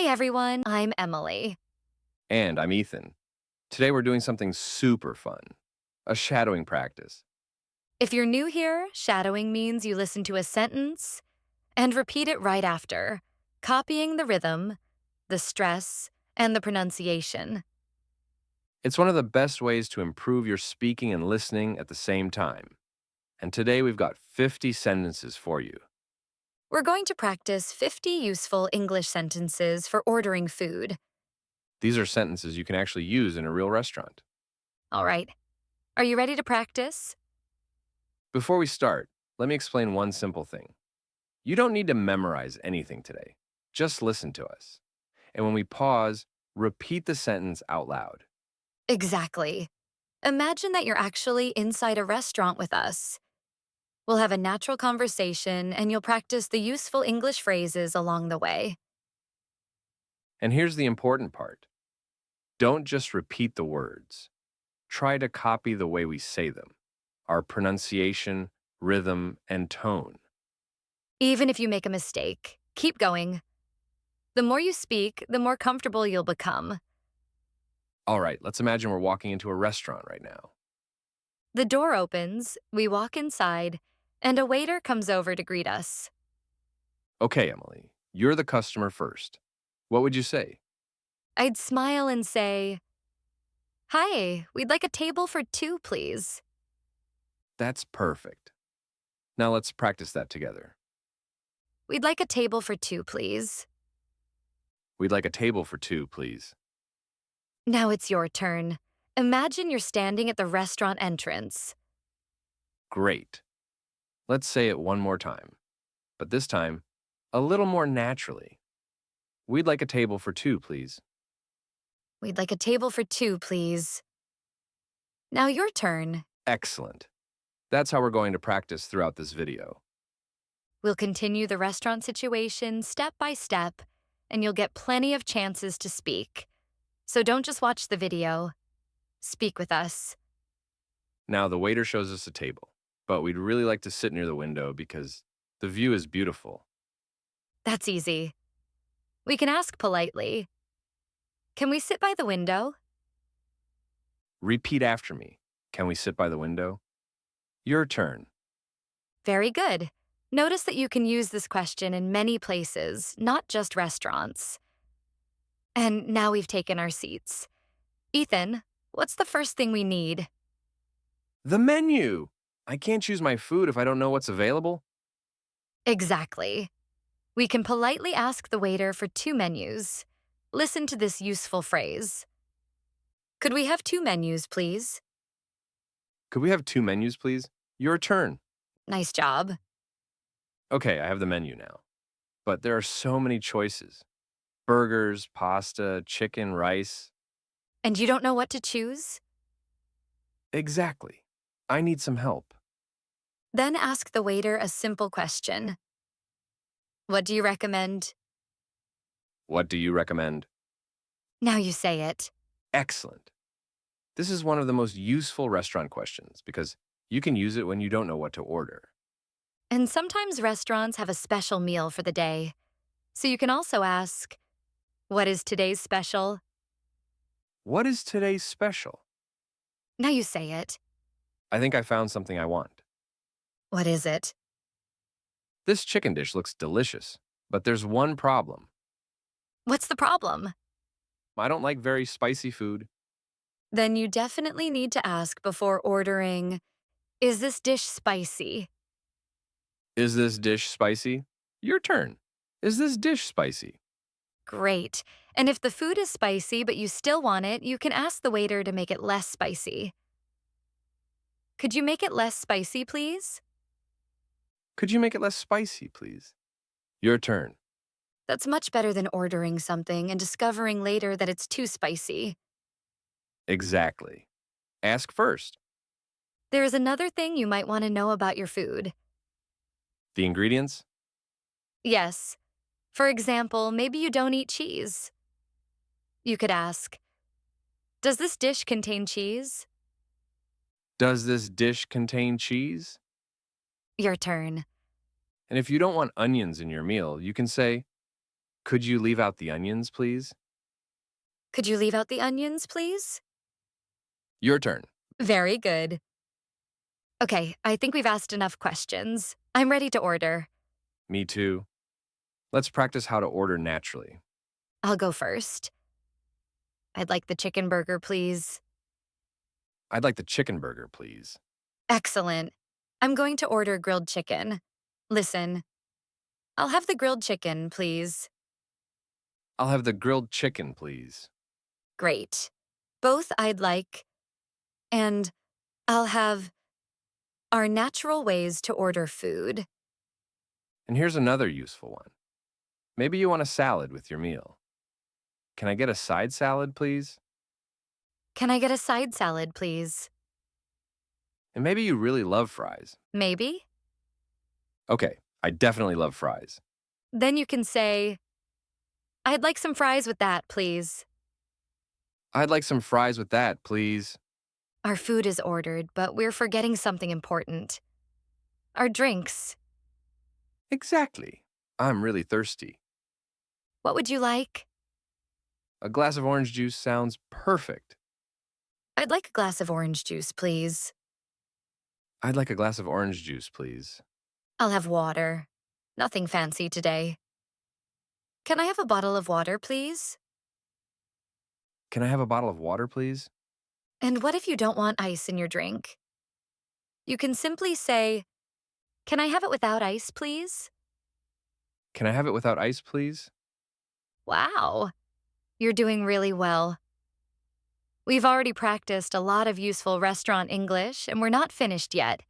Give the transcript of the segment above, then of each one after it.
Hey everyone, I'm Emily. And I'm Ethan. Today we're doing something super fun, a shadowing practice. If you're new here, shadowing means you listen to a sentence and repeat it right after, copying the rhythm, the stress, and the pronunciation. It's one of the best ways to improve your speaking and listening at the same time. And today we've got 50 sentences for you. We're going to practice 50 useful English sentences for ordering food. These are sentences you can actually use in a real restaurant. All right, are you ready to practice? Before we start, let me explain one simple thing. You don't need to memorize anything today. Just listen to us. And when we pause, repeat the sentence out loud. Exactly. Imagine that you're actually inside a restaurant with us. We'll have a natural conversation and you'll practice the useful English phrases along the way. And here's the important part. Don't just repeat the words. Try to copy the way we say them, our pronunciation, rhythm, and tone. Even if you make a mistake, keep going. The more you speak, the more comfortable you'll become. All right, let's imagine we're walking into a restaurant right now. The door opens, we walk inside, and a waiter comes over to greet us. Okay, Emily, you're the customer first. What would you say? I'd smile and say, "Hi, we'd like a table for two, please." That's perfect. Now let's practice that together. We'd like a table for two, please. We'd like a table for two, please. Now it's your turn. Imagine you're standing at the restaurant entrance. Great. Let's say it one more time, but this time, a little more naturally. We'd like a table for two, please. We'd like a table for two, please. Now your turn. Excellent. That's how we're going to practice throughout this video. We'll continue the restaurant situation step by step, and you'll get plenty of chances to speak. So don't just watch the video, speak with us. Now, the waiter shows us a table, but we'd really like to sit near the window because the view is beautiful. That's easy. We can ask politely, "Can we sit by the window?" Repeat after me. Can we sit by the window? Your turn. Very good. Notice that you can use this question in many places, not just restaurants. And now we've taken our seats. Ethan, what's the first thing we need? The menu! I can't choose my food if I don't know what's available. Exactly. We can politely ask the waiter for two menus. Listen to this useful phrase. Could we have two menus, please? Could we have two menus, please? Your turn. Nice job. Okay, I have the menu now. But there are so many choices. Burgers, pasta, chicken, rice. And you don't know what to choose? Exactly. I need some help. Then ask the waiter a simple question. What do you recommend? What do you recommend? Now you say it. Excellent. This is one of the most useful restaurant questions because you can use it when you don't know what to order. And sometimes restaurants have a special meal for the day. So you can also ask, what is today's special? What is today's special? Now you say it. I think I found something I want. What is it? This chicken dish looks delicious, but there's one problem. What's the problem? I don't like very spicy food. Then you definitely need to ask before ordering, is this dish spicy? Is this dish spicy? Your turn. Is this dish spicy? Great. And if the food is spicy but you still want it, you can ask the waiter to make it less spicy. Could you make it less spicy, please? Could you make it less spicy, please? Your turn. That's much better than ordering something and discovering later that it's too spicy. Exactly. Ask first. There is another thing you might want to know about your food. The ingredients? Yes. For example, maybe you don't eat cheese. You could ask, does this dish contain cheese? Does this dish contain cheese? Your turn. And if you don't want onions in your meal, you can say, Could you leave out the onions, please? Could you leave out the onions, please? Your turn. Very good. Okay, I think we've asked enough questions. I'm ready to order. Me too. Let's practice how to order naturally. I'll go first. I'd like the chicken burger, please. I'd like the chicken burger, please. Excellent. I'm going to order grilled chicken. Listen, I'll have the grilled chicken, please. I'll have the grilled chicken, please. Great. Both I'd like, and I'll have our natural ways to order food. And here's another useful one. Maybe you want a salad with your meal. Can I get a side salad, please? Can I get a side salad, please? And maybe you really love fries. Maybe? Okay, I definitely love fries. Then you can say, I'd like some fries with that, please. I'd like some fries with that, please. Our food is ordered, but we're forgetting something important. Our drinks. Exactly. I'm really thirsty. What would you like? A glass of orange juice sounds perfect. I'd like a glass of orange juice, please. I'd like a glass of orange juice, please. I'll have water. Nothing fancy today. Can I have a bottle of water, please? Can I have a bottle of water, please? And what if you don't want ice in your drink? You can simply say, can I have it without ice, please? Can I have it without ice, please? Wow, you're doing really well. We've already practiced a lot of useful restaurant English, and we're not finished yet.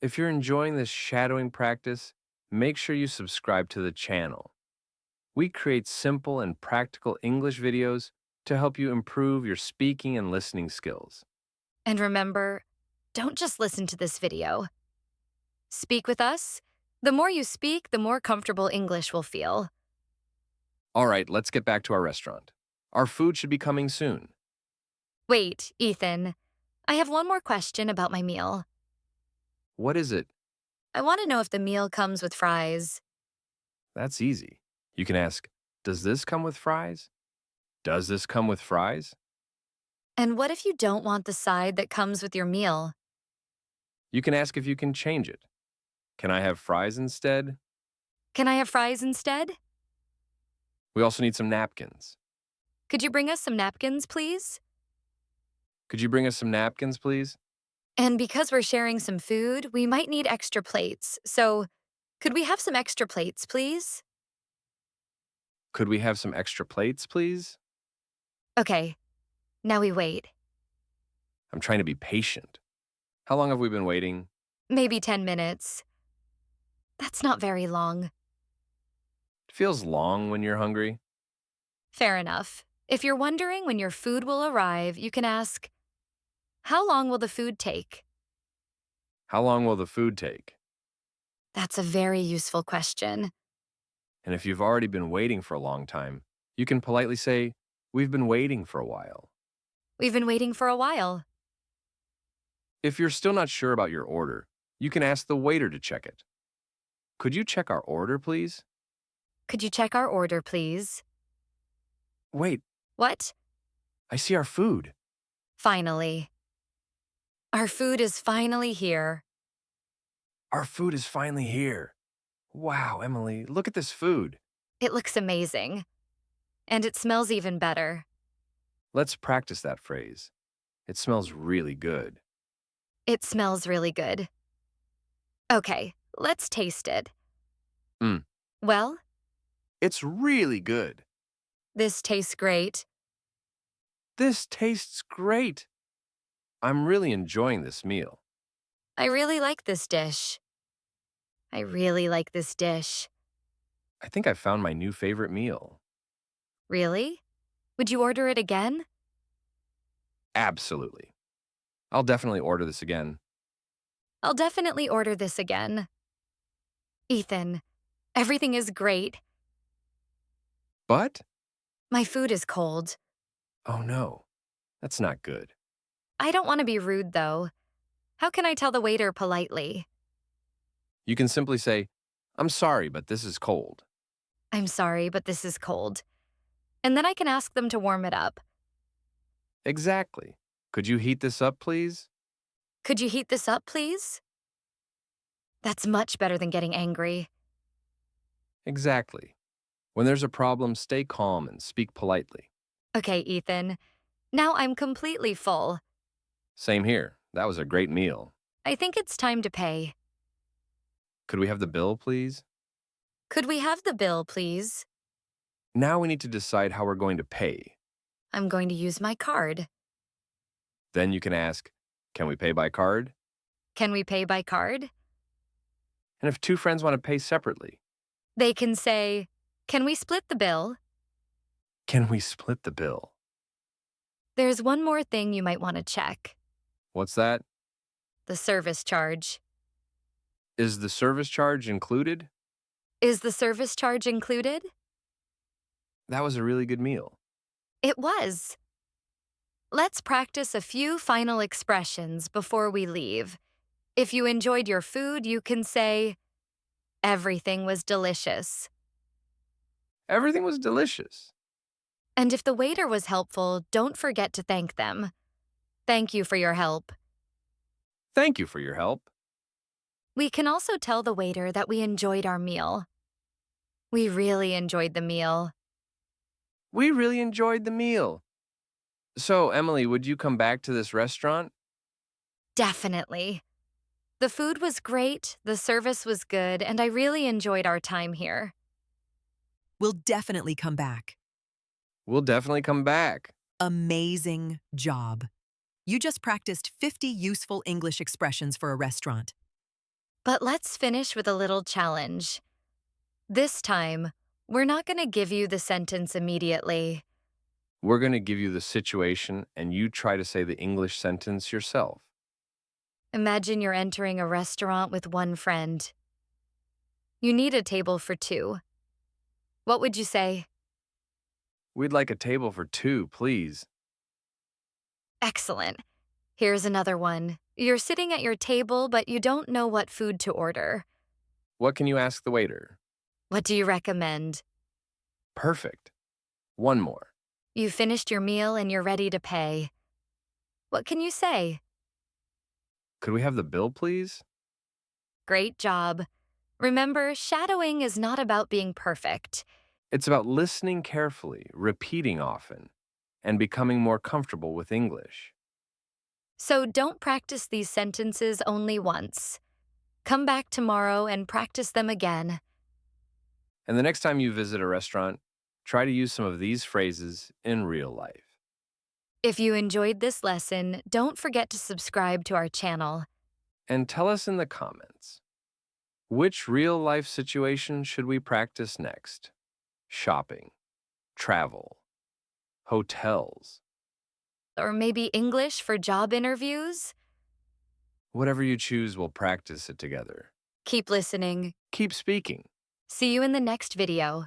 If you're enjoying this shadowing practice, make sure you subscribe to the channel. We create simple and practical English videos to help you improve your speaking and listening skills. And remember, don't just listen to this video. Speak with us. The more you speak, the more comfortable English will feel. All right, let's get back to our restaurant. Our food should be coming soon. Wait, Ethan. I have one more question about my meal. What is it? I want to know if the meal comes with fries. That's easy. You can ask, does this come with fries? Does this come with fries? And what if you don't want the side that comes with your meal? You can ask if you can change it. Can I have fries instead? Can I have fries instead? We also need some napkins. Could you bring us some napkins, please? Could you bring us some napkins, please? And because we're sharing some food, we might need extra plates. So, could we have some extra plates, please? Could we have some extra plates, please? Okay, now we wait. I'm trying to be patient. How long have we been waiting? Maybe 10 minutes. That's not very long. It feels long when you're hungry. Fair enough. If you're wondering when your food will arrive, you can ask, how long will the food take? How long will the food take? That's a very useful question. And if you've already been waiting for a long time, you can politely say, we've been waiting for a while. We've been waiting for a while. If you're still not sure about your order, you can ask the waiter to check it. Could you check our order, please? Could you check our order, please? Wait, What? I see our food. Finally. Our food is finally here. Our food is finally here. Wow, Emily, look at this food. It looks amazing. And it smells even better. Let's practice that phrase. It smells really good. It smells really good. Okay, let's taste it. Mm, Well, it's really good. this tastes great. This tastes great. I'm really enjoying this meal. I really like this dish. I really like this dish. I think I found my new favorite meal. Really? Would you order it again? Absolutely. I'll definitely order this again. I'll definitely order this again. Ethan, everything is great. But, My food is cold. oh no, that's not good. I don't want to be rude, though. How can I tell the waiter politely? You can simply say, I'm sorry, but this is cold. I'm sorry, but this is cold. And then I can ask them to warm it up. Exactly. Could you heat this up, please? Could you heat this up, please? That's much better than getting angry. Exactly. When there's a problem, stay calm and speak politely. Okay, Ethan. Now I'm completely full. Same here. That was a great meal. I think it's time to pay. Could we have the bill, please? Could we have the bill, please? Now we need to decide how we're going to pay. I'm going to use my card. Then you can ask, can we pay by card? Can we pay by card? And if two friends want to pay separately, They can say, can we split the bill? can we split the bill? There's one more thing you might want to check. What's that? The service charge. Is the service charge included? Is the service charge included? That was a really good meal. It was. Let's practice a few final expressions before we leave. If you enjoyed your food, you can say, everything was delicious. Everything was delicious. And if the waiter was helpful, don't forget to thank them. Thank you for your help. Thank you for your help. We can also tell the waiter that we enjoyed our meal. We really enjoyed the meal. We really enjoyed the meal. So, Emily, would you come back to this restaurant? Definitely. The food was great, the service was good, and I really enjoyed our time here. We'll definitely come back. We'll definitely come back. Amazing job. You just practiced 50 useful English expressions for a restaurant. But let's finish with a little challenge. This time, we're not going to give you the sentence immediately. We're going to give you the situation and you try to say the English sentence yourself. Imagine you're entering a restaurant with one friend. You need a table for two. What would you say? We'd like a table for two, please. Excellent. Here's another one. You're sitting at your table, but you don't know what food to order. What can you ask the waiter? What do you recommend? Perfect. One more. You finished your meal and you're ready to pay. What can you say? Could we have the bill, please? Great job. Remember, shadowing is not about being perfect. It's about listening carefully, repeating often, and becoming more comfortable with English. So don't practice these sentences only once. Come back tomorrow and practice them again. And the next time you visit a restaurant, try to use some of these phrases in real life. If you enjoyed this lesson, don't forget to subscribe to our channel. And tell us in the comments, which real-life situation should we practice next? Shopping, travel, hotels, Or maybe English for job interviews? whatever you choose, we'll practice it together. Keep listening. Keep speaking. See you in the next video.